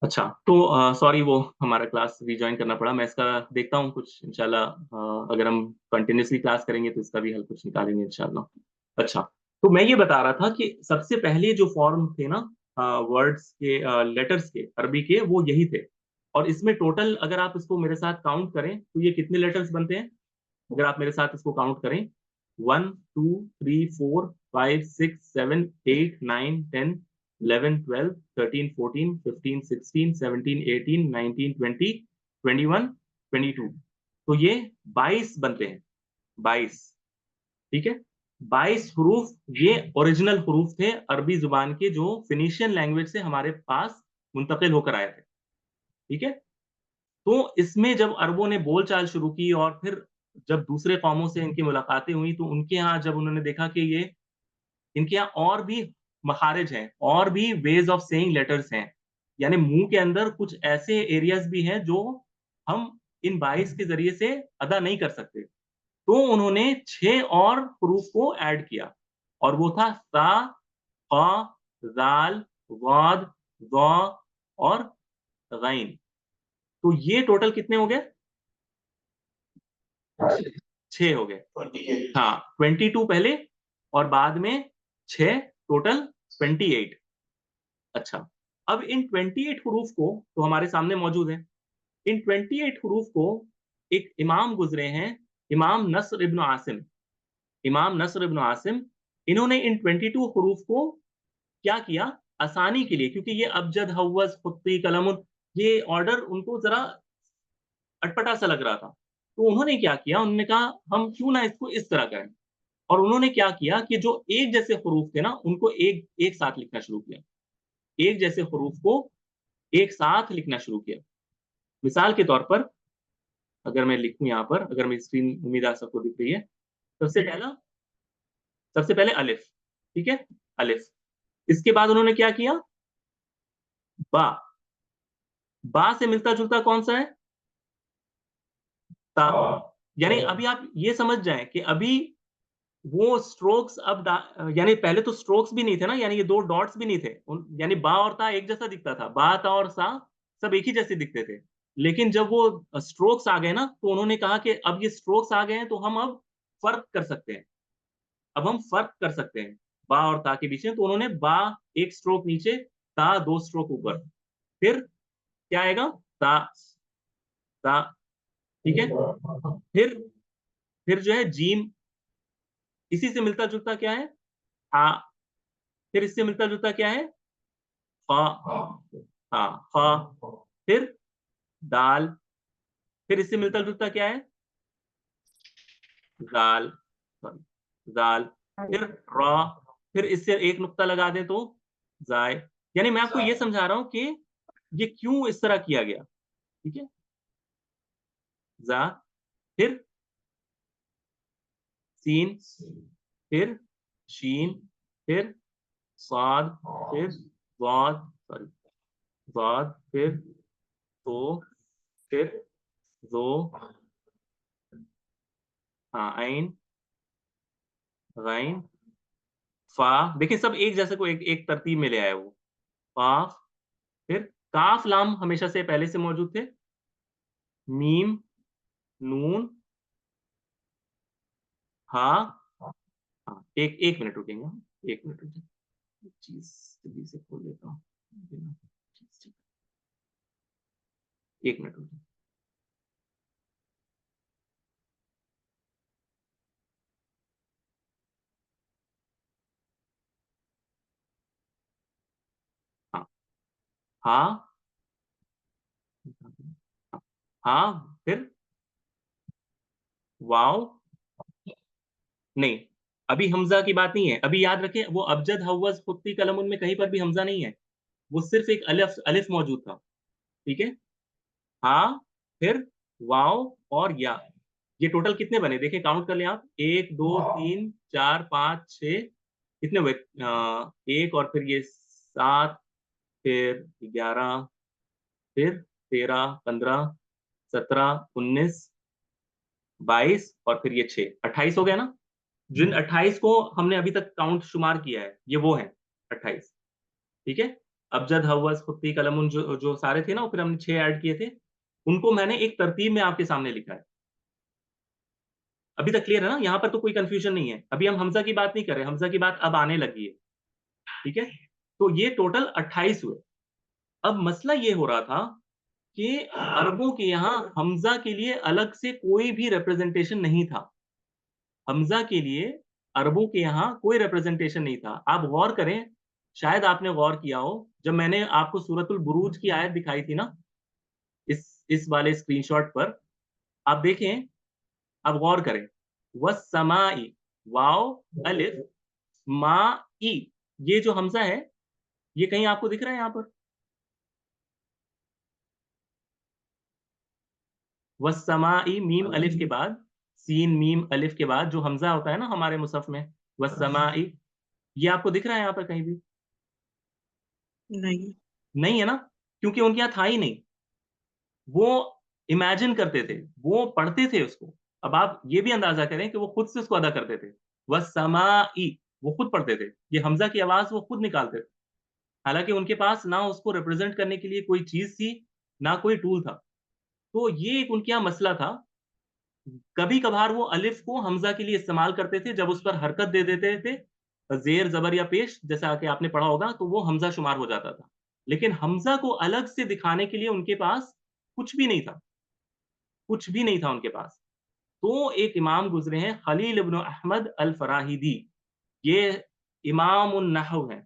अच्छा, तो सॉरी वो हमारा क्लास रिजॉइन करना पड़ा। मैं इसका देखता हूँ कुछ इंशाल्लाह, अगर हम कंटिन्यूअसली क्लास करेंगे तो इसका भी हल कुछ निकालेंगे इंशाल्लाह। अच्छा, तो मैं ये बता रहा था कि सबसे पहले जो फॉर्म थे ना वर्ड्स के, लेटर्स के, अरबी के, वो यही थे। और इसमें टोटल अगर आप इसको मेरे साथ काउंट करें तो ये कितने लेटर्स बनते हैं? अगर आप मेरे साथ इसको काउंट करें, 1 2 3 4 5 6 7 8 9 10 11 12 13 14 15 16 17 18 19 20 21 तो ये 22 बनते हैं। 22। ठीक है, 22 हरूफ ये ओरिजिनल हरूफ थे अरबी जुबान के, जो फिनिशियन लैंग्वेज से हमारे पास मुंतकिल होकर आए थे। ठीक है, तो इसमें जब अरबों ने बोलचाल शुरू की और फिर जब दूसरे कौमों से इनकी मुलाकातें हुई, तो उनके यहाँ जब उन्होंने देखा कि ये इनके यहाँ और भी मखारिज हैं, और भी वेज ऑफ सेइंग लेटर्स हैं, यानी मुंह के अंदर कुछ ऐसे एरियाज भी हैं जो हम इन 22 के जरिए से अदा नहीं कर सकते। तो उन्होंने 6 और हरूफ को ऐड किया, और वो था सा, qa, जाल, वाद, ज़ा और गैन। तो ये टोटल कितने हो गए? 6 हो गए। हाँ, 22 पहले और बाद में 6, टोटल 28। अच्छा, अब इन 28 हरूफ को तो हमारे सामने मौजूद है। इन 28 हरूफ को एक इमाम गुजरे हैं, इमाम नस्र इब्न आसिम। इमाम नस्र इब्न आसिम, इन्होंने इन 22 हरूफ को क्या किया, आसानी के लिए, क्योंकि ये अबजद, हव्वस, खुत्ती, कलमुन, ये ऑर्डर उनको जरा अटपटा सा लग रहा था। तो उन्होंने क्या किया, उन्होंने कहा हम क्यों ना इसको इस तरह करें। और उन्होंने क्या किया कि जो एक जैसे हरूफ थे ना, उनको एक एक साथ लिखना शुरू किया। एक जैसे हरूफ को एक साथ लिखना शुरू किया। मिसाल के तौर पर अगर मैं लिखूं यहाँ पर, अगर मेरी स्क्रीन उम्मीद आप सबको दिख रही है, सबसे पहला, सबसे पहले अलिफ। ठीक है, अलिफ। इसके बाद उन्होंने क्या किया, बा। बा से मिलता जुलता कौन सा है? ता। यानी अभी आप ये समझ जाएं कि अभी वो स्ट्रोक्स अब यानी पहले तो स्ट्रोक्स भी नहीं थे ना, यानी ये दो डॉट्स भी नहीं थे यानी बा और ता एक जैसा दिखता था, बा ता और सा सब एक ही जैसे दिखते थे। लेकिन जब वो स्ट्रोक्स आ गए ना, तो उन्होंने कहा कि अब ये स्ट्रोक्स आ गए हैं, तो हम अब फर्क कर सकते हैं। अब हम फर्क कर सकते हैं बा और ता के बीच में। तो उन्होंने बा एक स्ट्रोक नीचे, ता दो स्ट्रोक ऊपर। फिर क्या आएगा, ता, ता। ठीक है, फिर जो है जीम, इसी से मिलता जुलता क्या है, हा। फिर इससे मिलता जुलता क्या है, फा। हाँ, फा। फिर दाल। फिर इससे मिलता जुलता क्या है, जाल, सॉरी, जाल। फिर रा। फिर इससे एक नुक्ता लगा दें तो जाय। यानी मैं आपको ये समझा रहा हूं कि ये क्यों इस तरह किया गया। ठीक है, जा, फिर सीन, फिर शीन, फिर साद, फिर वाद, सॉरी, वाद, फिर तो, फिर दो, हाँ, आइन, गाइन, फा। देखिए सब एक जैसे को एक एक तरतीब में ले आया वो। काफ। फिर काफ लाम हमेशा से पहले से मौजूद थे। मीम, नून, हा। हाँ, एक एक मिनट रुकेंगे, एक मिनट रुकिए, चीज जल्दी से खोल लेता हूँ। एक मिनट रुकिए। हाँ, हाँ, हाँ, फिर वाव। नहीं, अभी हमजा की बात नहीं है। अभी याद रखें, वो अबजद, हव्वस, खुत्ती, कलम, उनमें कहीं पर भी हमजा नहीं है। वो सिर्फ एक अलिफ, अलिफ मौजूद था। ठीक है, हाँ, फिर वाव और या। ये टोटल कितने बने, देखिए काउंट कर लें आप, 1 2 3 4 5 6, कितने हुए? एक, और फिर ये 7, फिर 11, फिर 13, 15, 17, 19, 22, और फिर ये 6, 28 हो गया ना। जिन 28 को हमने अभी तक काउंट शुमार किया है, ये वो है 28। ठीक है, अबजद, हव्वस, खुत्ती, कलमुन, जो सारे थे ना, फिर हमने 6 ऐड किए थे, उनको मैंने एक तरतीब में आपके सामने लिखा है। अभी तक क्लियर है ना? यहाँ पर तो कोई कंफ्यूजन नहीं है। अभी हम हमजा की बात नहीं कर रहे, हमजा की बात अब आने लगी है, ठीक है? तो ये टोटल 28 हुए। अब मसला ये हो रहा था कि अरबों के यहाँ हमजा के लिए अलग से कोई भी रिप्रेजेंटेशन नहीं था। हमजा के लिए अरबों के यहाँ कोई रिप्रेजेंटेशन नहीं था। आप गौर करें, शायद आपने गौर किया हो, जब मैंने आपको सूरतुल बुरूज की आयत दिखाई थी ना, इस वाले स्क्रीनशॉट पर, आप देखें, आप गौर करें, वस्समाई, वाव, अलिफ, मा, ई, ये जो हमजा है, ये कहीं आपको दिख रहा है यहाँ पर? वस्समाई, मीम अलिफ के बाद, सीन मीम अलिफ के बाद जो हमजा होता है ना हमारे मुसहफ में, वस्समाई, ये आपको दिख रहा है यहाँ पर कहीं भी? नहीं। नहीं है ना, क्योंकि उनके यहाँ था ही नहीं। वो इमेजिन करते थे, वो पढ़ते थे उसको। अब आप ये भी अंदाजा करें कि वो खुद से उसको अदा करते थे। वस्समाई, वो खुद पढ़ते थे, ये हमजा की आवाज वो खुद निकालते थे। हालांकि उनके पास ना उसको रिप्रेजेंट करने के लिए कोई चीज थी, ना कोई टूल था। तो ये एक उनके यहाँ मसला था। कभी कभार वो अलिफ को हमजा के लिए इस्तेमाल करते थे, जब उस पर हरकत दे देते थे, जेर, जबर या पेश, जैसा कि आपने पढ़ा होगा, तो वो हमजा शुमार हो जाता था। लेकिन हमजा को अलग से दिखाने के लिए उनके पास कुछ भी नहीं था, कुछ भी नहीं था उनके पास। तो एक इमाम गुजरे हैं, खलील इब्न अहमद अल फराहिदी, ये इमाम उन नहव हैं,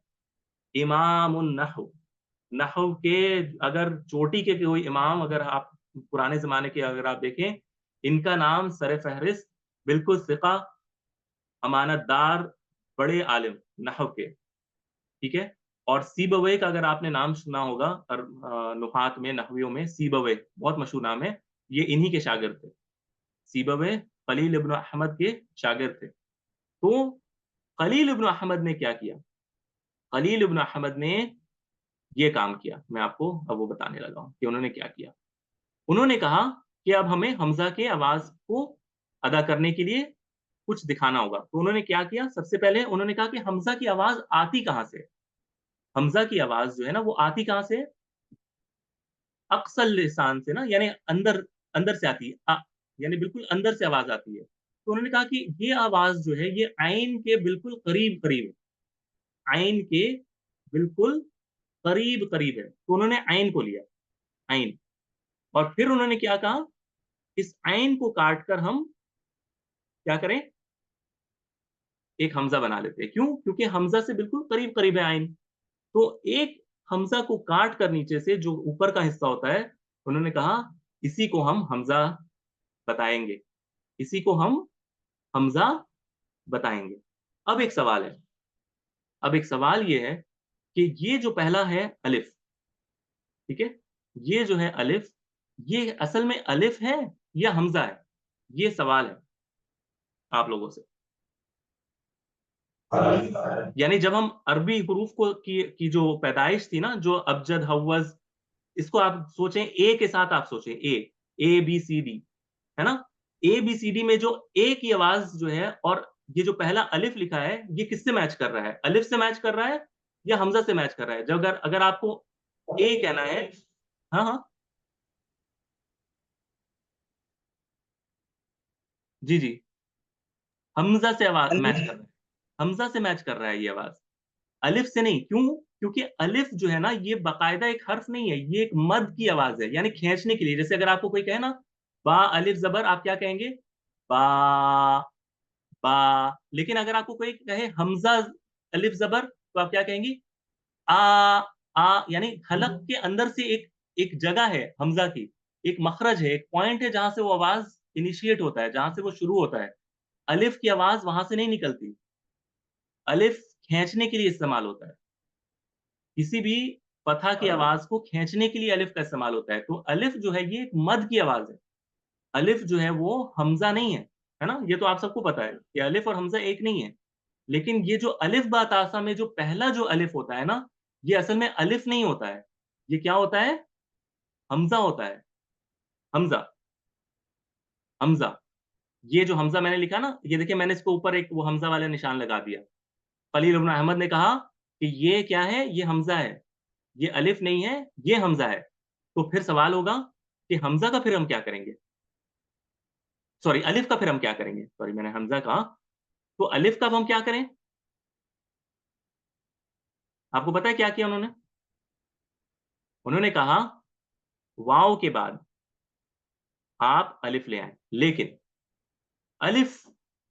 इमाम उन नहव, नहव के अगर चोटी के कोई इमाम, अगर आप पुराने जमाने के अगर आप देखें, इनका नाम सर फहरिस्त, बिल्कुल सिका, अमानतदार, बड़े आलिम नहव के, ठीक है? और सीबवे का अगर आपने नाम सुना होगा, और नुहात में, नहवियों में सीबवे बहुत मशहूर नाम है, ये इन्हीं के शागिर्द थे। सीबवे खलील इब्न अहमद के शागिर्द थे। तो खलील इब्न अहमद ने क्या किया? खलील इब्न अहमद ने ये काम किया, मैं आपको अब वो बताने लगा हूं कि उन्होंने क्या किया। उन्होंने कहा कि अब हमें हमजा के आवाज को अदा करने के लिए कुछ दिखाना होगा। तो उन्होंने क्या किया? सबसे पहले उन्होंने कहा कि हमजा की आवाज आती कहां से? हमजा की आवाज जो है ना, वो आती कहां से? अक्सल लिसान से ना, यानी अंदर, अंदर से आती है, यानी बिल्कुल अंदर से आवाज आती है। तो उन्होंने कहा कि ये आवाज जो है, ये आइन के बिल्कुल करीब करीब है, आइन के बिल्कुल करीब करीब है। तो उन्होंने आइन को लिया, आइन, और फिर उन्होंने क्या कहा, इस आइन को काटकर हम क्या करें, एक हमजा बना लेते हैं। क्यों? क्योंकि हमजा से बिल्कुल करीब करीब है आइन। तो एक हमजा को काट कर नीचे से जो ऊपर का हिस्सा होता है, उन्होंने कहा इसी को हम हमजा बताएंगे, इसी को हम हमजा बताएंगे। अब एक सवाल है, अब एक सवाल ये है कि ये जो पहला है अलिफ, ठीक है, ये जो है अलिफ, ये असल में अलिफ है या हमजा है? ये सवाल है आप लोगों से। यानी जब हम अरबी हुरूफ को की जो पैदाइश थी ना, जो अबजद, हव्वज, इसको आप सोचें, ए के साथ आप सोचें, ए बी सी डी, है ना? ए बी सी डी में जो ए की आवाज जो है, और ये जो पहला अलिफ लिखा है, ये किससे मैच कर रहा है? अलिफ से मैच कर रहा है या हमजा से मैच कर रहा है? जब अगर अगर आपको ए कहना है, हाँ हाँ, जी जी, हमजा से आवाज मैच कर रहा है, हमजा से मैच कर रहा है ये आवाज, अलिफ से नहीं। क्यों? क्योंकि अलिफ जो है ना, ये बाकायदा एक हर्फ नहीं है, ये एक मद की आवाज है, यानी खींचने के लिए। जैसे अगर आपको कोई कहे ना, बा अलिफ जबर, आप क्या कहेंगे? बा, बा। लेकिन अगर आपको कोई कहे हमजा अलिफ जबर, तो आप क्या कहेंगी? आ, यानी हलक के अंदर से एक एक जगह है हमजा की, एक मखरज है, एक पॉइंट है जहां से वो आवाज इनिशिएट होता है, जहां से वो शुरू होता है। अलिफ की आवाज वहां से नहीं निकलती, अलिफ खींचने के लिए इस्तेमाल होता है। किसी भी फतहा की आवाज को खींचने के लिए अलिफ का इस्तेमाल होता है। तो अलिफ जो है, ये एक मद की आवाज है। अलिफ जो है वो हमजा नहीं है ना? ये तो आप सबको पता है कि अलिफ और हमजा एक नहीं है। लेकिन ये जो अलिफ बा तासा में जो पहला जो अलिफ होता है ना, ये असल में अलिफ नहीं होता है, ये क्या होता है? हमजा होता है, हमजा, हमजा। ये जो हमजा मैंने लिखा ना, ये देखिए, मैंने इसको ऊपर एक वो हमजा वाला निशान लगा दिया। खलील इब्न अहमद ने कहा कि ये क्या है? ये हमजा है। ये अलिफ नहीं है, ये हमजा है। तो फिर सवाल होगा कि हमजा का फिर हम क्या करेंगे? सॉरी, अलिफ का फिर हम क्या करेंगे? सॉरी, मैंने हमजा कहा। तो अलिफ का अब हम क्या करें? आपको पता है क्या किया उन्होंने? उन्होंने कहा वाव के बाद आप अलिफ ले आएं, लेकिन अलिफ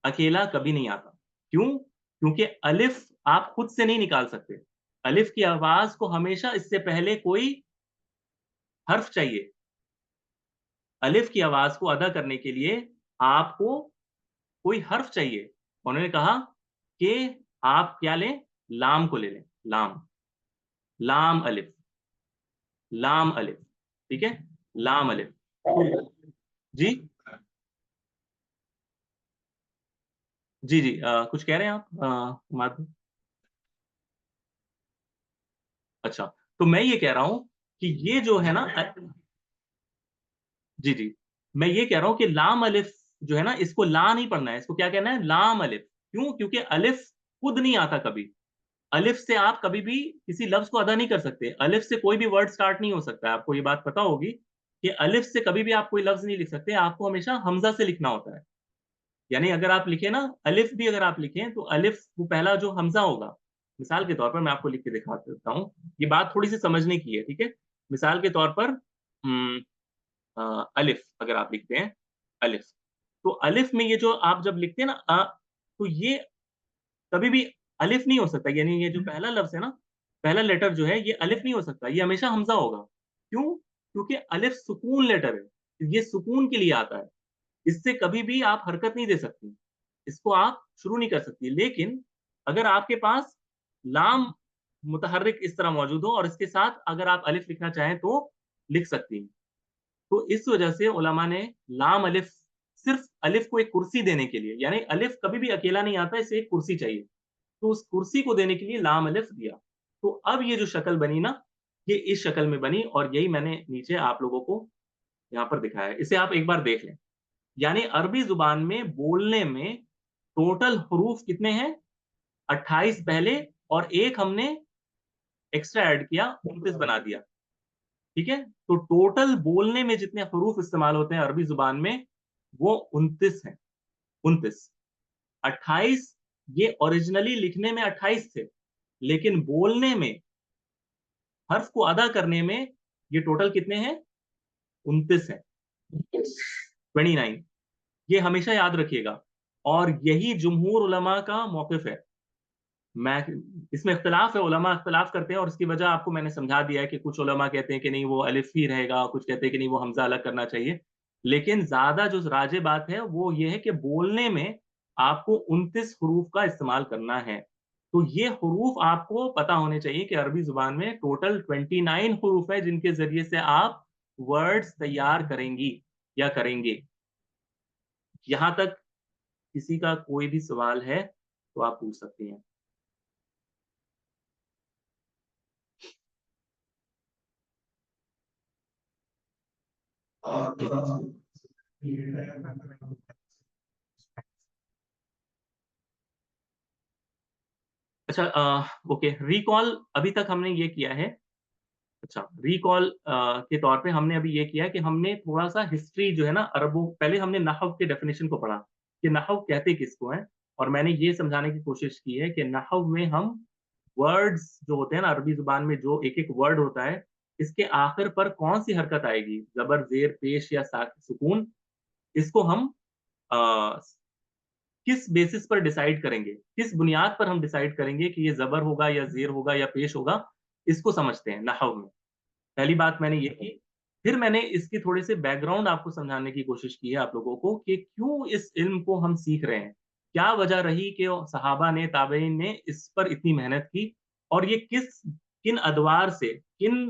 अकेला कभी नहीं आता। क्यों? क्योंकि अलिफ आप खुद से नहीं निकाल सकते। अलिफ की आवाज को हमेशा इससे पहले कोई हर्फ चाहिए। अलिफ की आवाज को अदा करने के लिए आपको कोई हर्फ चाहिए। उन्होंने कहा कि आप क्या लें? लाम को ले लें। लाम, लाम अलिफ, लाम अलिफ। ठीक है, लाम अलिफ। जी जी जी, कुछ कह रहे हैं आप माधव? अच्छा, तो मैं ये कह रहा हूं कि ये जो है ना जी जी, मैं ये कह रहा हूं कि लाम अलिफ जो है ना, इसको ला नहीं पढ़ना है, इसको क्या कहना है? लाम अलिफ। क्यों? क्योंकि अलिफ खुद नहीं आता कभी। अलिफ से आप कभी भी किसी लफ्ज को अदा नहीं कर सकते। अलिफ से कोई भी वर्ड स्टार्ट नहीं हो सकता है। आपको ये बात पता होगी कि अलिफ से कभी भी आप कोई लफ्ज नहीं लिख सकते। आपको हमेशा हमजा से लिखना होता है। यानी अगर आप लिखे ना, अलिफ भी अगर आप लिखें तो अलिफ वो पहला जो हमजा होगा। मिसाल के तौर पर मैं आपको लिख के दिखा देता हूँ। ये बात थोड़ी सी समझने की है, ठीक है? मिसाल के तौर पर अलिफ अगर आप लिखते हैं, अलिफ, तो अलिफ में ये जो आप जब लिखते हैं ना तो ये कभी भी अलिफ नहीं हो सकता। यानी ये जो पहला लफ्ज है ना, पहला लेटर जो है, ये अलिफ नहीं हो सकता, ये हमेशा हमजा होगा। क्यों? क्योंकि अलिफ सुकून लेटर है, ये सुकून के लिए आता है। इससे कभी भी आप हरकत नहीं दे सकती, इसको आप शुरू नहीं कर सकती। लेकिन अगर आपके पास लाम मुतहर्रिक इस तरह मौजूद हो और इसके साथ अगर आप अलिफ लिखना चाहें तो लिख सकती हैं। तो इस वजह से उलमा ने लाम अलिफ, सिर्फ अलिफ को एक कुर्सी देने के लिए, यानी अलिफ कभी भी अकेला नहीं आता, इसे एक कुर्सी चाहिए, तो उस कुर्सी को देने के लिए लाम अलिफ दिया। तो अब ये जो शक्ल बनी ना, ये इस शक्ल में बनी और यही मैंने नीचे आप लोगों को यहाँ पर दिखाया है। इसे आप एक बार देख लें। यानी अरबी जुबान में बोलने में टोटल हरूफ कितने हैं? 28 पहले और एक हमने एक्स्ट्रा ऐड किया, 29 बना दिया। ठीक है, तो टोटल बोलने में जितने हरूफ इस्तेमाल होते हैं अरबी जुबान में, वो 29 हैं। 29, 28, ये ओरिजिनली लिखने में 28 थे, लेकिन बोलने में, हर्फ को अदा करने में ये टोटल कितने हैं? 29 है। 29, ये हमेशा याद रखिएगा। और यही जुमहूर उलमा का मौकिफ है। मैं इसमें इख्तिलाफ है, उलमा इख्तिलाफ करते हैं और इसकी वजह आपको मैंने समझा दिया है कि कुछ उलमा कहते हैं कि नहीं वो अलिफ ही रहेगा, कुछ कहते हैं कि नहीं वो हमजा अलग करना चाहिए। लेकिन ज्यादा जो राजे बात है वो ये है कि बोलने में आपको 29 हरूफ का इस्तेमाल करना है। तो ये हरूफ आपको पता होने चाहिए कि अरबी जुबान में टोटल 29 हरूफ है जिनके जरिए से आप वर्ड्स तैयार करेंगी या करेंगे। यहां तक किसी का कोई भी सवाल है तो आप पूछ सकती हैं। अच्छा, ओके, रिकॉल अभी तक हमने ये किया है। अच्छा, रिकॉल के तौर पे हमने अभी ये किया है कि हमने थोड़ा सा हिस्ट्री जो है ना अरबों, पहले हमने नहव के डेफिनेशन को पढ़ा कि नहव कहते किसको है। और मैंने ये समझाने की कोशिश की है कि नहव में हम वर्ड्स जो होते हैं ना अरबी जुबान में, जो एक एक वर्ड होता है, इसके आखिर पर कौन सी हरकत आएगी, जबर, जेर, पेश या सुकून, इसको हम अ, किस बेसिस पर डिसाइड करेंगे, किस बुनियाद पर हम डिसाइड करेंगे कि ये जबर होगा या जेर होगा या पेश होगा, इसको समझते हैं नहव में। पहली बात मैंने ये की। फिर मैंने इसकी थोड़े से बैकग्राउंड आपको समझाने की कोशिश की है आप लोगों को कि क्यों इस इल्म को हम सीख रहे हैं, क्या वजह रही कि सहाबा ने, ताबईन ने इस पर इतनी मेहनत की, और ये किन अदवार से, किन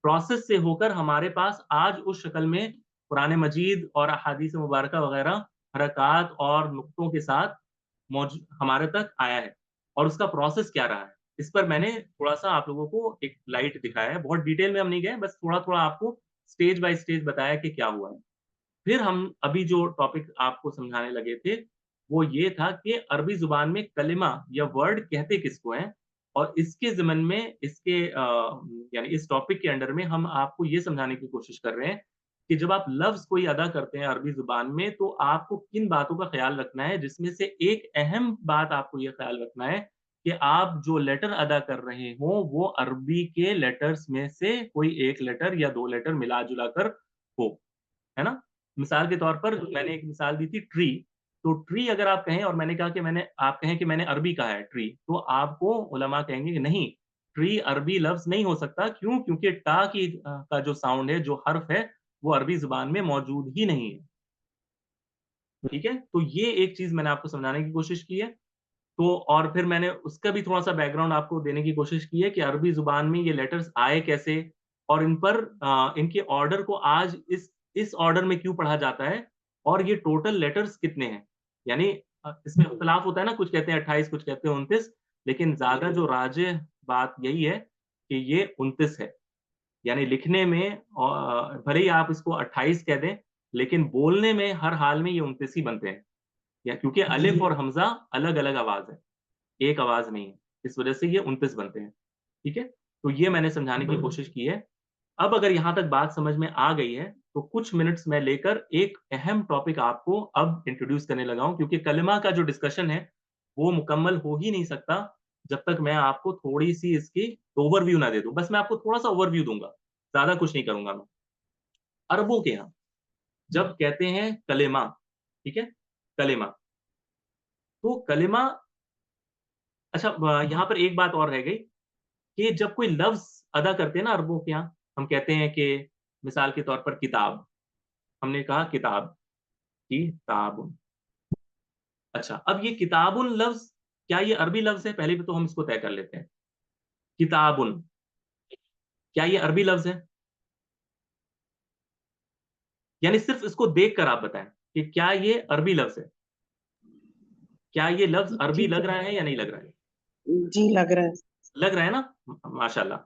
प्रोसेस से होकर हमारे पास आज उस शक्ल में कुरान मजीद और अहादीस मुबारक वगैरह हरकत और नुक्तों के साथ मौजूद हमारे तक आया है, और उसका प्रोसेस क्या रहा है। इस पर मैंने थोड़ा सा आप लोगों को एक लाइट दिखाया है। बहुत डिटेल में हम नहीं गए, बस थोड़ा थोड़ा आपको स्टेज बाय स्टेज बताया कि क्या हुआ है। फिर हम अभी जो टॉपिक आपको समझाने लगे थे वो ये था कि अरबी जुबान में कलिमा या वर्ड कहते किसको हैं, और इसके ज़िमन में इसके यानी इस टॉपिक के अंडर में हम आपको ये समझाने की कोशिश कर रहे हैं कि जब आप लफ्ज़ कोई अदा करते हैं अरबी ज़ुबान में, तो आपको किन बातों का ख़्याल रखना है, जिसमें से एक अहम बात आपको ये ख़्याल रखना है कि आप जो लेटर अदा कर रहे हों, वो अरबी के लेटर्स में से कोई 1 लेटर या 2 लेटर मिला-जुला कर हो, है ना? मिसाल के तौर पर मैंने एक मिसाल दी थी ट्री, तो ट्री अगर आप कहें और मैंने कहा कि आप कहें कि मैंने अरबी कहा है ट्री, तो आपको उलमा कहेंगे कि नहीं, ट्री अरबी लफ्ज़ नहीं हो सकता, क्यों? क्योंकि टा का जो साउंड है, जो हर्फ है, वो अरबी ज़ुबान में मौजूद ही नहीं है। ठीक है? तो ये एक चीज़ मैंने आपको समझाने की कोशिश की है। तो और फिर मैंने उसका भी थोड़ा-सा बैकग्राउंड आपको देने की कोशिश की है कि अरबी ज़ुबान में ये लेटर्स आए कैसे और इन पर इनके ऑर्डर को आज इस ऑर्डर में क्यों पढ़ा जाता है और ये टोटल लेटर्स कितने हैं? यानी इसमें इख्तिलाफ होता है ना, कुछ कहते हैं 28, कुछ कहते हैं 29, लेकिन ज़्यादा जो राजिह बात यही है कि ये 29 है। यानी लिखने में भले ही आप इसको 28 कह दें, लेकिन बोलने में हर हाल में ये 29 ही बनते हैं। या क्योंकि अलिफ और हमज़ा अलग-अलग आवाज़ है। एक आवाज़ नहीं है। इस वजह से ये 29 बनते हैं, ठीक है? तो ये मैंने समझाने की कोशिश की है। अब अगर यहाँ तक बात समझ में आ गई है, तो कुछ मिनट्स मैं लेकर एक अहम टॉपिक आपको अब इंट्रोड्यूस करने लगा हूँ, क्योंकि कलिमा का जो डिस्कशन है, वो मुकम्मल हो ही नहीं सकता, जब तक मैं आपको थोड़ी-सी इसकी ओवरव्यू ना दे दूँ। बस मैं आपको थोड़ा-सा ओवरव्यू दूँगा, ज़्यादा कुछ नहीं करूँगा मैं। अरबों के यहाँ जब कहते हैं कलिमा, ठीक है? कलिमा, तो कलिमा अच्छा यहाँ पर एक बात और रह गई कि जब कोई लफ्ज़ अदा करते हैं ना अरबों के यहाँ, हम कहते हैं कि मिसाल के तौर पर किताब, हमने कहा किताब, किताबुन। अच्छा, अब ये किताबुन लफ्ज़ क्या ये अरबी लफ्ज़ है? पहले भी तो हम इसको तय कर लेते हैं। किताबुन, क्या ये अरबी लफ्ज़ है? यानी सिर्फ़ इसको देखकर आप बताएँ कि क्या ये अरबी लफ्ज़ है? क्या ये लफ्ज़ अरबी जी, लग रहा है या नहीं लग रहा है? जी लग रहा है। लग रहा है ना? माशाअल्लाह।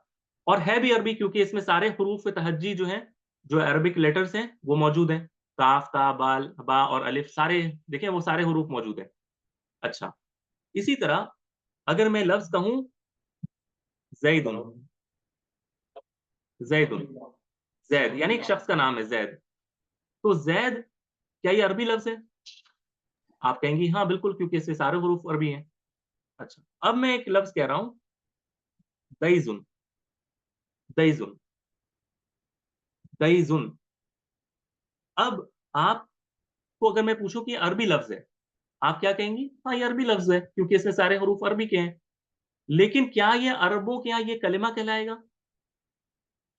और है भी अरबी, क्योंकि इसमें सारे हुरूफ-ए-तहज्जी जो हैं, जो अरबिक लेटर्स हैं, वो मौजूद हैं। काफ, ता, बाल, बा और अलिफ सारे देखें, वो सारे हुरूफ मौजूद हैं। अच्छा, इसी तरह अगर मैं लफ्ज़ कहूँ ज़ैदुन, ज़ैदुन, ज़ैद यानी एक शख्स का नाम है ज़ैद, तो ज़ैद क्या ये अरबी लफ्ज़ है? आप कहेंगी हाँ, बिल्कुल, क्योंकि इसके सारे हुरूफ अरबी हैं। अच्छा, अब मैं एक लफ्ज़ कह रहा हूँ दैज़ुन, दैज़ुन, दैज़ुन। अब आपको अगर मैं पूछूँ कि ये अरबी लफ्ज़ है, आप क्या कहेंगी? हाँ, ये अरबी लफ्ज़ है, क्योंकि इसमें सारे हुरूफ अरबी के हैं। लेकिन क्या ये अरबों के यहाँ ये कलिमा कहलाएगा?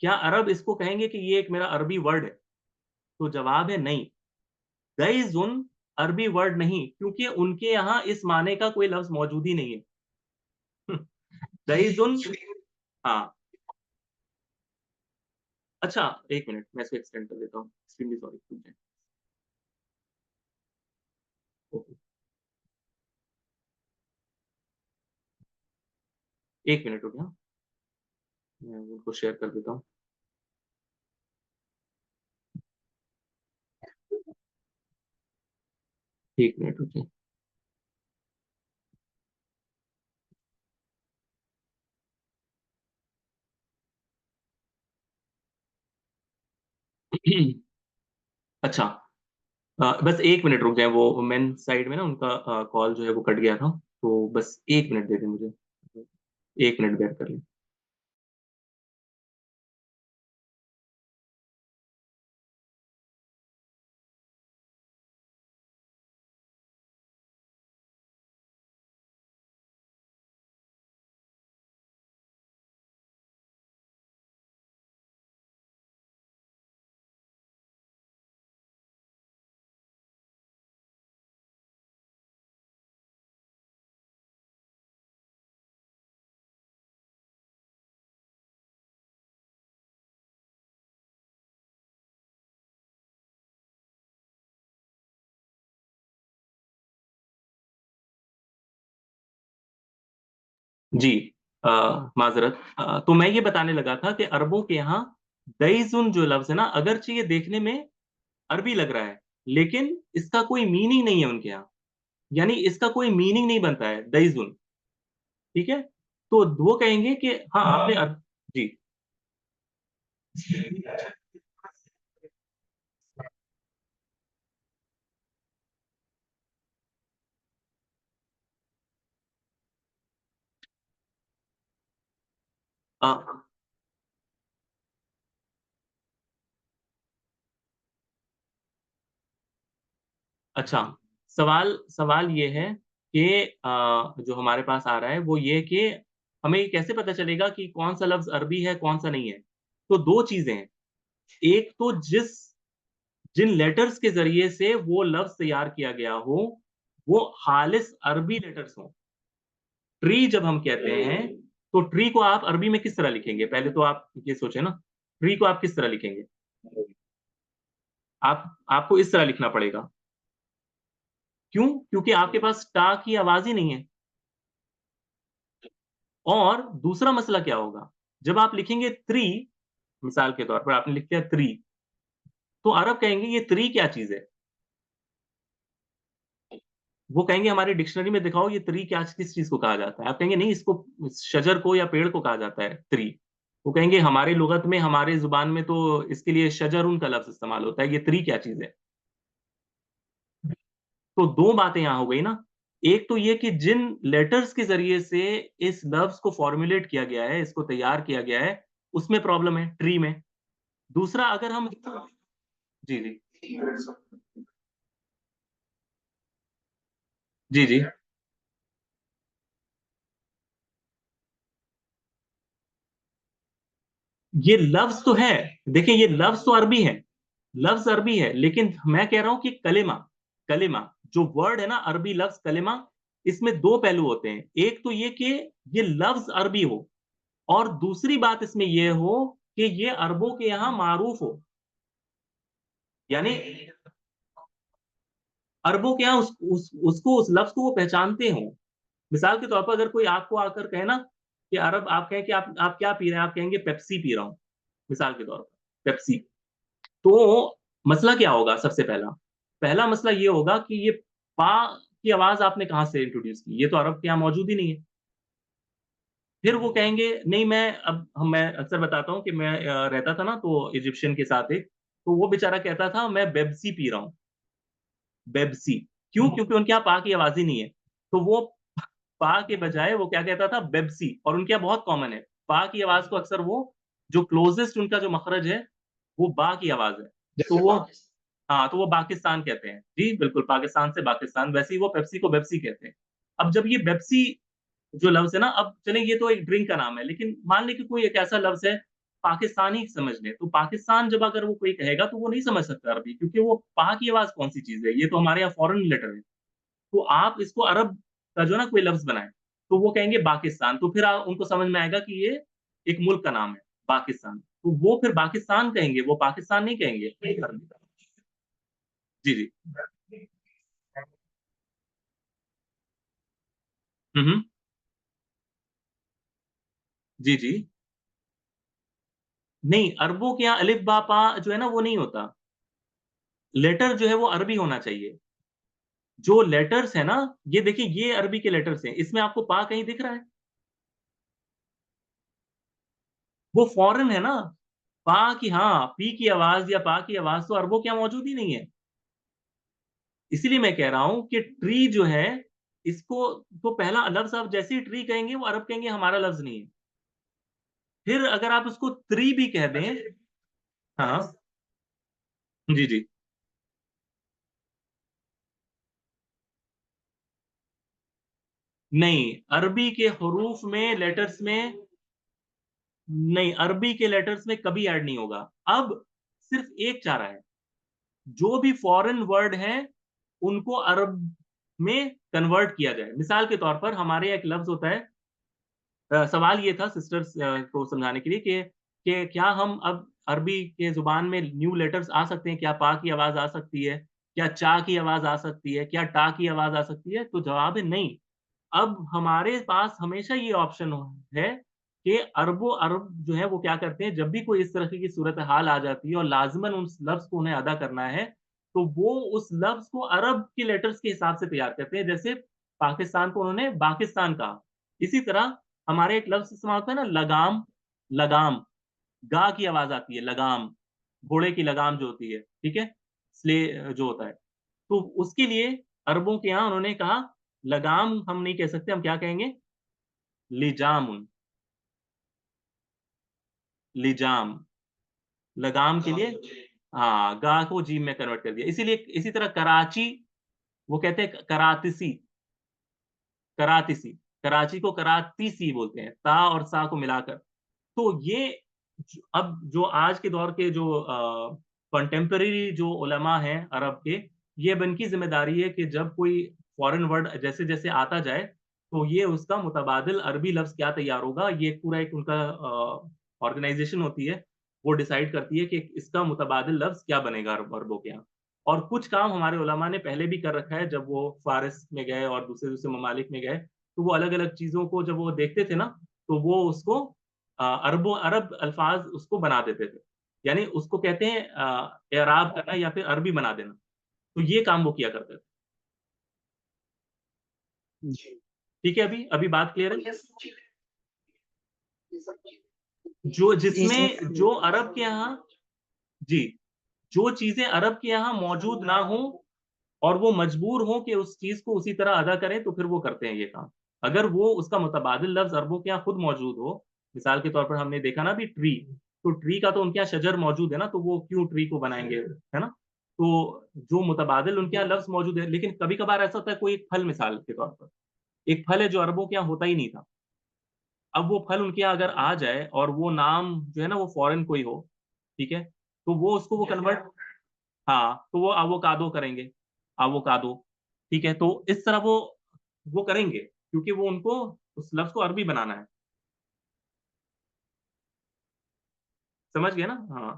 क्या अरब इसको कहेंगे कि ये एक मेरा अरबी वर्ड है? तो जवाब है नहीं। दैज़ुन अरबी वर्ड नहीं, क्योंकि उनके यहाँ इस माने का कोई लफ्ज़ मौजूद ही नहीं है। दैज़ुन हाँ, अच्छा 1 मिनट मैं इसको एक्सटेंड कर देता हूँ। Extremely sorry. ओके, 1 मिनट रुकिए हाँ, मैं उनको शेयर कर देता हूँ। 1 मिनट रुकिए। अच्छा बस 1 मिनट रुक जाएँ, वो मेन साइड में ना उनका कॉल जो है वो कट गया था, तो बस 1 मिनट दे दें मुझे। 1 मिनट बेयर कर लें। जी माज़रत तो मैं ये बताने लगा था कि अरबों के यहाँ दैज़ुन जो लफ्ज़ है ना, अगरचे ये देखने में अरबी लग रहा है, लेकिन इसका कोई मीनिंग नहीं है उनके यहाँ। यानी इसका कोई मीनिंग नहीं बनता है दैज़ुन, ठीक है? तो वो कहेंगे कि हाँ आपने जी हाँ। अच्छा, सवाल सवाल ये है कि जो हमारे पास आ रहा है वो ये कि हमें ये कैसे पता चलेगा कि कौन सा लफ्ज अरबी है कौन सा नहीं है। तो दो चीजें हैं, एक तो जिन लेटर्स के जरिए से वो लफ्ज तैयार किया गया हो वो खालिस अरबी लेटर्स हो। ट्री जब हम कहते हैं तो ट्री को आप अरबी में किस तरह लिखेंगे, पहले तो आप ये सोचे ना। ट्री को आप किस तरह लिखेंगे? आपको इस तरह लिखना पड़ेगा। क्यों? क्योंकि आपके पास टा की आवाज ही नहीं है। और दूसरा मसला क्या होगा, जब आप लिखेंगे त्री, मिसाल के तौर पर आपने लिख दिया त्री, तो अरब कहेंगे ये त्री क्या चीज है। वो कहेंगे हमारी डिक्शनरी में दिखाओ ये त्री क्या किस चीज को कहा जाता है। आप कहेंगे नहीं, इसको शजर को या पेड़ को कहा जाता है त्री। वो कहेंगे हमारे लुगत में हमारे जुबान में तो इसके लिए शजरुन का लफ्ज इस्तेमाल होता है, ये त्री क्या चीज है। तो दो बातें यहां हो गई ना। एक तो ये कि जिन लेटर्स के जरिए से इस लफ्ज को फॉर्मुलेट किया गया है, इसको तैयार किया गया है, उसमें प्रॉब्लम है ट्री में। दूसरा अगर हम जी जी जी जी ये लफ्ज तो है, देखिए ये लफ्ज तो अरबी है, लफ्ज अरबी है, लेकिन मैं कह रहा हूं कि कलिमा, कलिमा जो वर्ड है ना अरबी लफ्ज कलिमा, इसमें दो पहलू होते हैं। एक तो ये कि ये लफ्ज अरबी हो, और दूसरी बात इसमें यह हो कि ये अरबों के यहाँ मारूफ हो। यानी अरबों के यहाँ उसको उस लफ्ज को वो पहचानते हो। मिसाल के तौर पर अगर कोई आपको आकर कहे ना कि अरब, आप कहें कि आप क्या पी रहे हैं, आप कहेंगे पेप्सी पी रहा हूं, मिसाल के तौर पर पेप्सी। तो मसला क्या होगा, सबसे पहला पहला मसला ये होगा कि ये पा की आवाज आपने कहां से इंट्रोड्यूस की, ये तो अरब के यहाँ मौजूद ही नहीं है। फिर वो कहेंगे नहीं, मैं अक्सर बताता हूँ कि मैं रहता था ना तो इजिप्शियन के साथ एक, तो वो बेचारा कहता था मैं बेब्सी पी रहा हूँ, बेब्सी। क्यों? क्योंकि उनके यहाँ पा की आवाज ही नहीं है। तो वो पा के बजाय वो क्या कहता था, बेब्सी। और उनके यहाँ बहुत कॉमन है, पा की आवाज को अक्सर वो जो क्लोजेस्ट उनका जो मखरज है वो बा की आवाज है। तो वो हाँ, तो वो पाकिस्तान कहते हैं जी, बिल्कुल पाकिस्तान से पाकिस्तान, वैसे ही वो पेप्सी को पेप्सी कहते हैं। अब जब ये पेप्सी जो लफ्ज है ना, अब चलें ये तो एक ड्रिंक का नाम है, लेकिन मान लें कि कोई एक ऐसा लफ्ज है पाकिस्तानी समझ ले, तो पाकिस्तान जब अगर वो कोई कहेगा तो वो नहीं समझ सकता अरबी, क्योंकि वो पा की आवाज कौन सी चीज है, ये तो हमारे यहाँ फॉरेन लेटर है। तो आप इसको अरब का जो ना कोई लफ्ज बनाए, तो वो कहेंगे पाकिस्तान, तो फिर उनको समझ में आएगा कि ये एक मुल्क का नाम है पाकिस्तान, तो वो फिर पाकिस्तान कहेंगे, वो पाकिस्तान नहीं कहेंगे। जी जी हम्म, जी जी। नहीं, अरबों के यहाँ अलिफ बा पा जो है ना वो नहीं होता, लेटर जो है वो अरबी होना चाहिए। जो लेटर्स है ना, ये देखिए ये अरबी के लेटर्स हैं, इसमें आपको पा कहीं दिख रहा है? वो फॉरेन है ना। पा की, हाँ पी की आवाज या पा की आवाज तो अरबों के यहाँ मौजूद ही नहीं है। इसीलिए मैं कह रहा हूं कि ट्री जो है, इसको तो पहला लफ्ज आप जैसे ही ट्री कहेंगे वो अरब कहेंगे हमारा लफ्ज नहीं है। फिर अगर आप उसको ट्री भी कह दें, हाँ जी जी, नहीं अरबी के हरूफ में लेटर्स में, नहीं अरबी के लेटर्स में कभी ऐड नहीं होगा। अब सिर्फ एक चारा है, जो भी फॉरेन वर्ड हैं उनको अरब में कन्वर्ट किया जाए। मिसाल के तौर पर हमारे यहाँ एक लफ्ज होता है, सवाल ये था सिस्टर्स को समझाने के लिए कि क्या हम अब अरबी के जुबान में न्यू लेटर्स आ सकते हैं, क्या पा की आवाज आ सकती है, क्या चा की आवाज आ सकती है, क्या टा की आवाज आ सकती है, तो जवाब है नहीं। अब हमारे पास हमेशा ये ऑप्शन है कि अरबो अरब जो है वो क्या करते हैं, जब भी कोई इस तरह की सूरत हाल आ जाती है और लाजमन उस लफ्ज को उन्हें अदा करना है, तो वो उस लफ्ज को अरब के लेटर्स के हिसाब से तैयार करते हैं। जैसे पाकिस्तान को उन्होंने पाकिस्तान कहा, इसी तरह हमारे एक लफ्ज इस्तेमाल होता है ना, लगाम, लगाम, गा की आवाज आती है, लगाम, घोड़े की लगाम जो होती है, ठीक है, स्ले जो होता है, तो उसके लिए अरबों के यहाँ उन्होंने कहा लगाम हम नहीं कह सकते, हम क्या कहेंगे, लिजामुन, लिजाम, लगाम के लिए, हाँ, गा को जीम में कन्वर्ट कर दिया, इसीलिए इसी तरह कराची वो कहते हैं करातिसी, करातिसी, कराची को करातीसी बोलते हैं, ता और सा को मिलाकर। तो ये अब जो आज के दौर के जो कंटेम्पररी जो उलमा हैं अरब के, ये अब इनकी जिम्मेदारी है कि जब कोई फॉरेन वर्ड जैसे जैसे आता जाए, तो ये उसका मुतबादिल अरबी लफ्ज क्या तैयार होगा, ये पूरा एक उनका ऑर्गेनाइजेशन होती है, वो डिसाइड करती है कि इसका मुतबादिल लफ्ज क्या बनेगा अरबों के यहाँ। और कुछ काम हमारे उलमा ने पहले भी कर रखा है, जब वो फारिस में गए और दूसरे दूसरे ममालिक में गए, तो वो अलग अलग चीजों को जब वो देखते थे ना, तो वो उसको अरबों अरब अल्फाज उसको बना देते थे, यानी उसको कहते हैं एराब करना या फिर अरबी बना देना, तो ये काम वो किया करते थे। जी ठीक है, अभी अभी बात क्लियर है, जो जी जिसमें सर। जो अरब के यहाँ, जी, जो चीजें अरब के यहाँ मौजूद ना हो और वो मजबूर हो कि उस चीज को उसी तरह अदा करें, तो फिर वो करते हैं ये काम। अगर वो उसका मुतबादिल लफ्ज अरबों के यहाँ खुद मौजूद हो, मिसाल के तौर पर हमने देखा ना अभी ट्री, तो ट्री का तो उनके यहाँ शजर मौजूद है ना, तो वो क्यों ट्री को बनाएंगे, है ना। तो जो मुतबादिल उनके यहाँ लफ्ज मौजूद है, लेकिन कभी कभार ऐसा होता है कोई एक फल, मिसाल के तौर पर एक फल है जो अरबों के यहाँ होता ही नहीं था, अब वो फल उनके यहाँ अगर आ जाए और वो नाम जो है ना वो फॉरेन कोई हो, ठीक है, तो वो उसको वो कन्वर्ट, हाँ, तो वो आवोकाडो करेंगे, आवोकाडो, ठीक है, तो इस तरह वो करेंगे, क्योंकि वो उनको उस लफ्ज को अरबी बनाना है, समझ गए ना, हाँ,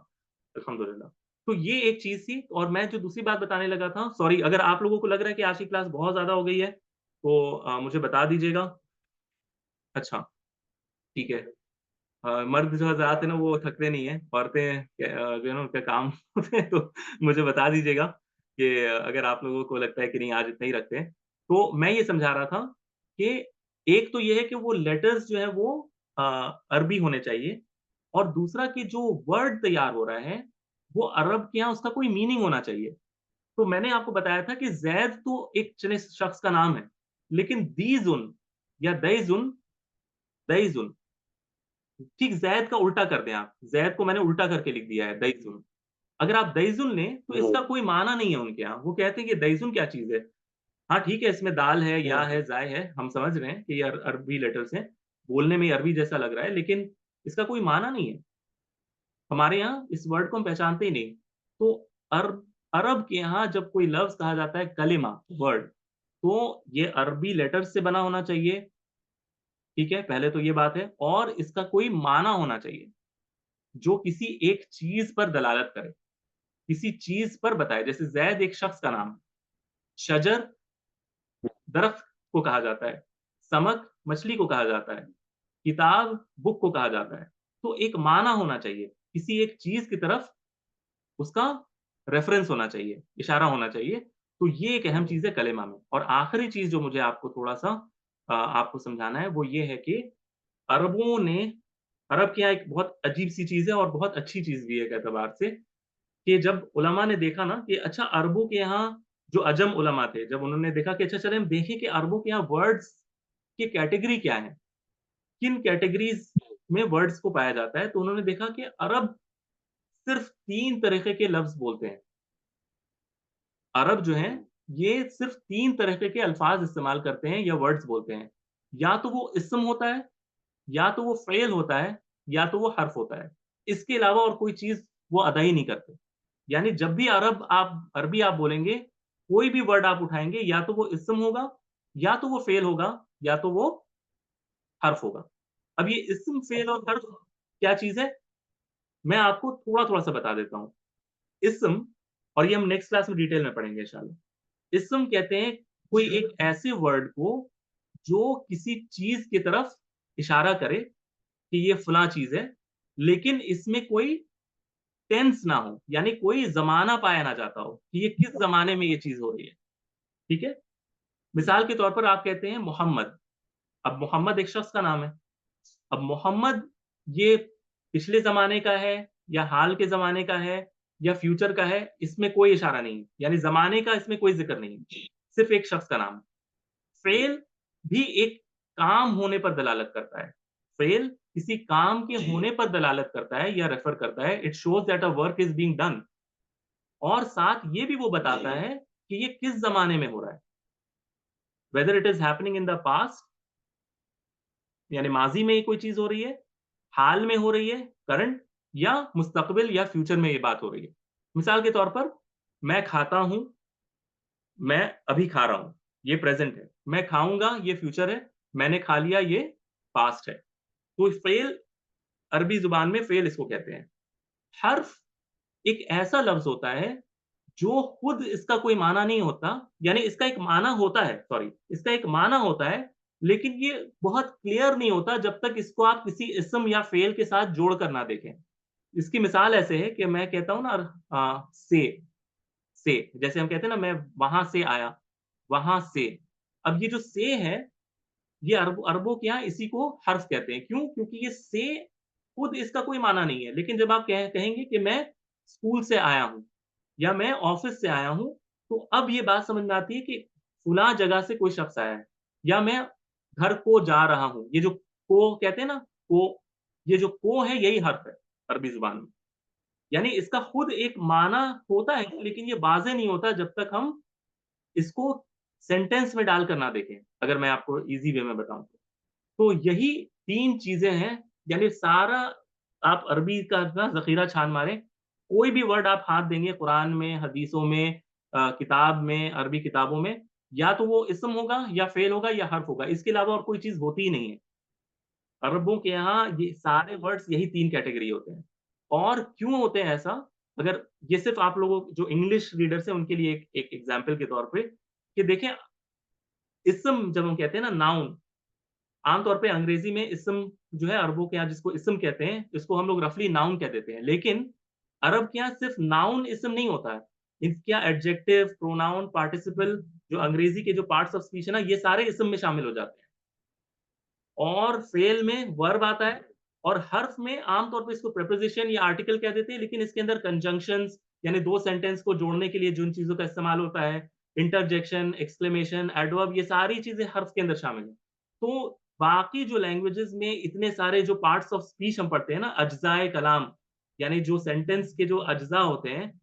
अल्हम्दुलिल्लाह। तो ये एक चीज थी, और मैं जो दूसरी बात बताने लगा था, सॉरी अगर आप लोगों को लग रहा है कि आज की क्लास बहुत ज्यादा हो गई है, तो मुझे बता दीजिएगा। अच्छा, ठीक है। मर्द जो हजरात है ना वो थकते नहीं है, औरतें जो है ना उनका काम होते हैं, तो मुझे बता दीजिएगा कि अगर आप लोगों को लगता है कि नहीं आज इतना ही रखते हैं, तो मैं ये समझा रहा था कि एक तो ये है कि वो लेटर्स जो है वो अ, अरबी होने चाहिए, और दूसरा कि जो वर्ड तैयार हो रहा है वो अरब के यहाँ उसका कोई मीनिंग होना चाहिए। तो मैंने आपको बताया था कि जैद तो एक चने शख्स का नाम है, लेकिन दीजुन या दईजुन, दईजुन, ठीक जैद का उल्टा कर दें आप, जैद को मैंने उल्टा करके लिख दिया है दईजुन, अगर आप दईजुन लें तो इसका कोई माना नहीं है उनके यहाँ, वो कहते हैं कि दईजुन क्या चीज है। हाँ ठीक है, इसमें दाल है, या है, जाय है, हम समझ रहे हैं कि ये अरबी लेटर्स हैं, बोलने में अरबी जैसा लग रहा है, लेकिन इसका कोई माना नहीं है, हमारे यहाँ इस वर्ड को हम पहचानते ही नहीं। तो अरब अरब के यहाँ जब कोई लफ्ज कहा जाता है कलिमा, वर्ड, तो ये अरबी लेटर्स से बना होना चाहिए, ठीक है, पहले तो ये बात है, और इसका कोई माना होना चाहिए जो किसी एक चीज पर दलालत करे, किसी चीज पर बताए, जैसे जैद एक शख्स का नाम है, शजर दरख्त को कहा जाता है, समक मछली को कहा जाता है, किताब बुक को कहा जाता है, तो एक माना होना चाहिए, किसी एक चीज की तरफ उसका रेफरेंस होना चाहिए, इशारा होना चाहिए। तो ये एक अहम चीज है कलेमा में। और आखिरी चीज जो मुझे आपको थोड़ा सा आपको समझाना है वो ये है कि अरबों ने, अरब के यहाँ एक बहुत अजीब सी चीज है और बहुत अच्छी चीज भी है एक एतबार से, कि जब उलमा ने देखा ना कि अच्छा अरबों के यहाँ जो अजम उलमा थे, जब उन्होंने देखा कि अच्छा चले हम देखें कि अरबों के यहाँ वर्ड्स की कैटेगरी क्या है, किन कैटेगरीज में वर्ड्स को पाया जाता है, तो उन्होंने देखा कि अरब सिर्फ 3 तरीके के लफ्ज बोलते हैं। अरब जो हैं, ये सिर्फ 3 तरीके के अल्फाज इस्तेमाल करते हैं या वर्ड्स बोलते हैं। या तो वो इस्म होता है, या तो वो फ़ेल होता है, या तो वो हर्फ होता है। इसके अलावा और कोई चीज़ वो अदा ही नहीं करते। यानी जब भी अरबी आप बोलेंगे, कोई भी वर्ड आप उठाएँगे, या तो वो इस्म होगा, या तो वो फ़ेल होगा, या तो वो हर्फ होगा। अब ये इस्म, फ़ेल और हर्फ क्या चीज़ है? मैं आपको थोड़ा-थोड़ा सा बता देता हूँ। इस्म, और ये हम नेक्स्ट क्लास में डिटेल में पढ़ेंगे इंशाल्लाह। इस्म कहते हैं कोई एक ऐसे वर्ड को जो किसी चीज़ की तरफ इशारा करे कि ये फलाँ चीज़ है, लेकिन इसमें कोई टेंस ना हो, यानी कोई ज़माना पाया ना जाता हो कि ये किस ज़माने में ये चीज़ हो रही है, ठीक है? मिसाल के तौर पर आप कहते हैं मोहम्मद, अब मोहम्मद एक शख्स का नाम है, अब मोहम्मद ये पिछले ज़माने का है या हाल के ज़माने का है या फ्यूचर का है, इसमें कोई इशारा नहीं है। यानी ज़माने का इसमें कोई ज़िक्र नहीं है, सिर्फ़ एक शख्स का नाम है। फ़ेल भी एक काम होने पर दलालत करता है। फ़ेल किसी काम के होने पर दलालत करता है या रेफ़र करता है। It shows that a work is being done और साथ ये भी वो बताता है कि ये किस ज़माने में हो रहा है। Whether it is happening in the past यानी माज़ी में ये कोई चीज़ हो रही है, हाल में हो रही है, करंट या मुस्तक़बिल या फ्यूचर में ये बात हो रही है। मिसाल के तौर पर मैं खाता हूँ, मैं अभी खा रहा हूँ, ये प्रेज़ेंट है। मैं खाऊँगा, ये फ्यूचर है। मैंने खा लिया, ये पास्ट है। तो फ़ेल अरबी ज़ुबान में फ़ेल इसको कहते हैं। हर्फ़ एक ऐसा लफ्ज़ होता है, जो खुद इसका कोई माना नहीं होता, यानी इसका एक माना होता है, सॉरी, इसका एक माना होता है, लेकिन ये बहुत क्लियर नहीं होता जब तक इसको आप किसी इस्म या फ़ेल के साथ जोड़ कर ना देखें। इसकी मिसाल ऐसे है कि मैं कहता हूँ ना से, जैसे हम कहते हैं ना मैं वहाँ से आया, वहाँ से। अब ये जो से है, ये अरबों के यहाँ इसी को हर्फ कहते हैं। क्यों? क्योंकि ये से खुद इसका कोई माना नहीं है, लेकिन जब आप कहेंगे कि मैं स्कूल से आया हूँ या मैं ऑफ़िस से आया हूँ, तो अब ये बात समझ में आती है कि फुला जगह से कोई शख़्स आया है या मैं घर को जा रहा हूँ। ये जो को कहते हैं ना, को, ये जो को है यही हर्फ है अरबी ज़ुबान में। यानी इसका खुद एक माना होता है, लेकिन ये वाज़ेह नहीं होता जब तक हम इसको सेंटेंस में डालकर ना देखें, अगर मैं आपको ईज़ी वे में बताऊँ तो। तो यही 3 चीज़ें हैं, यानी सारा आप अरबी का ना ज़ख़ीरा छान मारें, कोई भी वर्ड आप हाथ देंगे कुरान में, हदीसों में किताब में, अरबी किताबों में, या तो वो इस्म होगा या फ़ेल होगा या हर्फ़ होगा, इसके अलावा और कोई चीज़ होती ही नहीं है। अरबों के यहाँ ये सारे वर्ड्स यही 3 कैटेगरी होते हैं। और क्यों होते हैं ऐसा? अगर ये सिर्फ़ आप लोगों जो इंग्लिश रीडर्स हैं उनके लिए एक एक एग्ज़ाम्पल के तौर पे, कि देखें इस्म जब हम कहते हैं ना नाउन, आम तौर पे अंग्रेज़ी में इस्म जो है अरबों के यहाँ जिसको इस्म कहते हैं, इसको हम लोग रफ़ली नाउन कह देते हैं। लेकिन अरब के यहाँ सिर्फ़ नाउन इस्म नहीं होता है। इनके यहाँ एडजेक्टिव, प्रोनाउन, पार्टिसिपल जो अंग्रेज़ी के जो पार्ट्स ऑफ स्पीच है ना, ये सारे इस्म में शामिल हो जाते हैं। और फ़ेल में वर्ब आता है और हर्फ में आम तौर पे इसको प्रीपोज़िशन या आर्टिकल कह देते हैं, लेकिन इसके अंदर कंजंक्शंस यानी 2 सेंटेंस को जोड़ने के लिए जिन चीज़ों का इस्तेमाल होता है, इंटरजेक्शन, एक्सक्लेमेशन, एडवर्ब, ये सारी चीज़ें हर्फ के अंदर शामिल हैं। तो बाकी जो लैंग्वेजेज़ में इतने सारे जो पार्ट्स ऑफ स्पीच हम पढ़ते हैं ना, अज्ज़ाए कलाम, यानी जो सेंटेंस के जो अज्ज़ा होते हैं,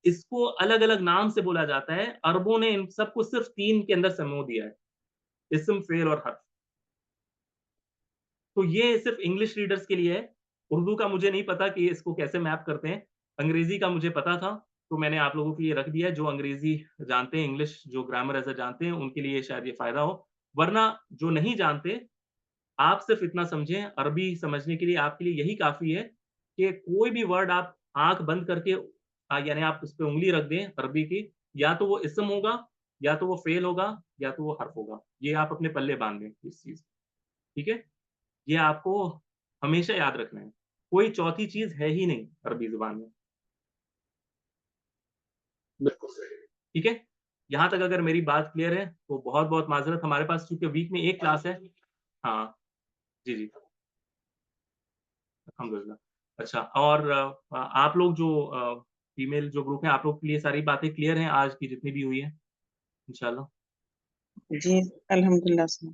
इसको अलग-अलग नाम से बोला जाता है। अरबों ने इन सबको सिर्फ़ 3 के अंदर समूह दिया है, इस्म, फ़ेल और हर्फ। तो ये सिर्फ़ इंग्लिश रीडर्स के लिए है। उर्दू का मुझे नहीं पता कि इसको कैसे मैप करते हैं। अंग्रेज़ी का मुझे पता था, तो मैंने आप लोगों के लिए रख दिया है। जो अंग्रेज़ी जानते हैं, इंग्लिश जो ग्रामर ऐसा जानते हैं, उनके लिए शायद ये फ़ायदा हो। वरना जो नहीं जानते, आप सिर्फ़ इतना समझें, अरबी समझने के लिए आपके लिए यही काफ़ी है कि कोई भी वर्ड आप आँख बंद करके यानी आप उस पे उँगली रख दें अरबी की, या तो वो इस्म होगा, या तो वो फ़ेल होगा, या तो वो हर्फ़ होगा। ये आप अपने पल्ले बाँध लें इस चीज़, ठीक है? ये आपको हमेशा याद रखना है। कोई चौथी चीज़ है ही नहीं अरबी ज़ुबान में। बिल्कुल सही। ठीक है? यहाँ तक अगर मेरी बात क्लियर है, तो बहुत-बहुत माज़रत हमारे पास चूँकि वीक में 1 क्लास है। हाँ, जी, जी, अल्हम्दुलिल्लाह। अच्छा और आप लोग जो फीमेल जो ग्रुप है, आप लोग के लिए सारी बातें क्लियर हैं आज की जितनी भी हुई हैं, इंशाअल्लाह? जी, अल्हम्दुलिल्लाह से।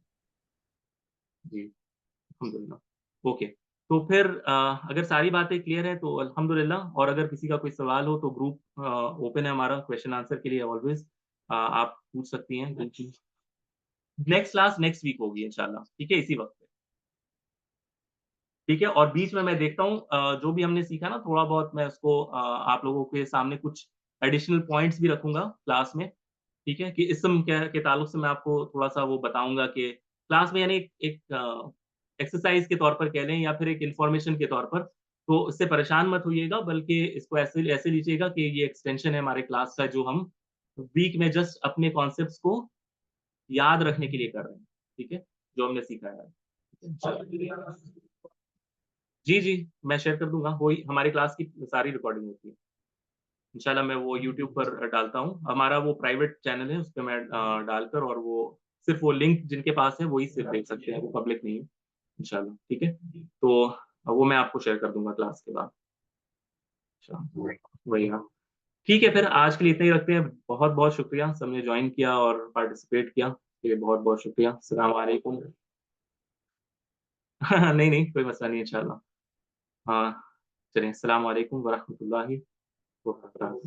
जी, अल्हम्दुलिल्लाह। ओके, तो फिर अगर सारी बातें क्लियर हैं तो अल्हम्दुलिल्लाह और अगर किसी का कोई सवाल हो तो ग्रुप ओपन है हमारा क्वेश्चन आंसर के लिए ऑलवेज़ आप पूछ सकती हैं बिल्कुल। नेक्स्ट क्लास नेक्स्ट वीक होगी इंशाल्लाह, ठीक है? इसी वक़्त पे, ठीक है? और बीच में मैं देखता हूँ जो भी हमने सीखा ना थोड़ा बहुत मैं उसको आप लोगों के सामने कुछ एडिशनल पॉइंट्स भी रखूँगा क्लास में, ठीक है? कि इस्म के ताल्लुक से मैं आपको थोड़ा-सा वो बताऊँगा कि क्लास में यानी एक एक एक्सरसाइज़ के तौर पर कह लें या फिर एक इन्फॉर्मेशन के तौर पर, तो इससे परेशान मत होइएगा बल्कि इसको ऐसे ऐसे लीजिएगा कि ये एक्सटेंशन है हमारे क्लास का जो हम वीक में जस्ट अपने कॉन्सेप्ट्स को याद रखने के लिए कर रहे हैं, ठीक है? जो हमने सीखा है। इंशाल्लाह। जी, जी, मैं शेयर कर दूँगा, वही हमारी क्लास की सारी रिकॉर्डिंग होती है। इंशाल्लाह मैं वो यूट्यूब पर डालता हूँ। हमारा वो प्राइवेट चैनल है, उसपे मैं डालकर और वो सिर्फ़ वो लिंक जिनके पास है, वही सिर्फ़ देख सकते हैं, वो पब्लिक नहीं है। इंशाल्लाह, ठीक है? तो वो मैं आपको शेयर कर दूँगा क्लास के बाद। अच्छा, वही हाँ। ठीक है, फिर आज के लिए इतना ही रखते हैं। बहुत-बहुत शुक्रिया सबने जॉइन किया और पार्टिसिपेट किया। इसके लिए बहुत-बहुत शुक्रिया। अस्सलाम वालेकुम। नहीं, नहीं, कोई मसला नहीं है इंशाल्लाह। हाँ, चलिए अस्सलाम वालेकुम व रहमतुल्लाहि व बरकातहू।